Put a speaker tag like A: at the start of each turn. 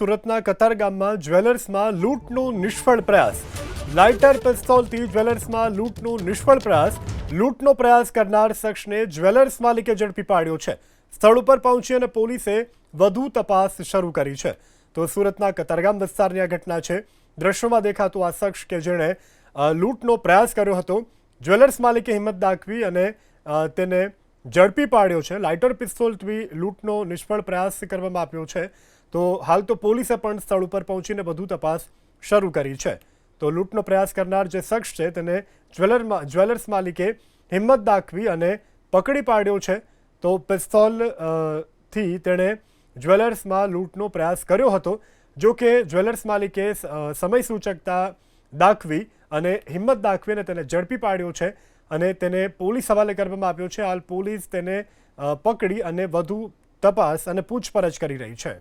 A: સુરતના કતારગામમાં જ્વેલર્સમાં લૂંટનો નિષ્ફળ પ્રયાસ. લાઇટર પિસ્તોલથી જ્વેલર્સમાં લૂંટનો નિષ્ફળ પ્રયાસ. લૂંટનો પ્રયાસ કરનાર શખ્સને જ્વેલર્સ માલિકે ઝડપી પાડ્યો છે. સ્થળ ઉપર પહોંચી અને પોલીસે વધુ તપાસ શરૂ કરી છે. તો સુરતના કતારગામ વિસ્તારની આ ઘટના છે. દ્રશ્યોમાં દેખાતું આ શખ્સ કે જેણે લૂંટનો પ્રયાસ કર્યો હતો, જ્વેલર્સ માલિકે હિંમત દાખવી અને તેને ઝડપી પાડ્યો છે. લાઇટર પિસ્તોલથી લૂંટનો નિષ્ફળ પ્રયાસ કરવામાં આવ્યો છે. તો હાલ તો પોલીસે પણ સ્થળ ઉપર પહોંચીને વધુ તપાસ શરૂ કરી છે. તો લૂંટનો પ્રયાસ કરનાર જે શખ્સ છે તેને જ્વેલર્સ માલિકે હિંમત દાખવી અને પકડી પાડ્યો છે. તો પિસ્તોલથી તેણે જ્વેલર્સમાં લૂંટનો પ્રયાસ કર્યો હતો. જો કે જ્વેલર્સ માલિકે સમય સૂચકતા દાખવી અને હિંમત દાખવીને તેને ઝડપી પાડ્યો છે અને તેને પોલીસ હવાલે કરવામાં આવ્યો છે. હાલ પોલીસ તેને પકડી અને વધુ તપાસ અને પૂછપરછ કરી રહી છે.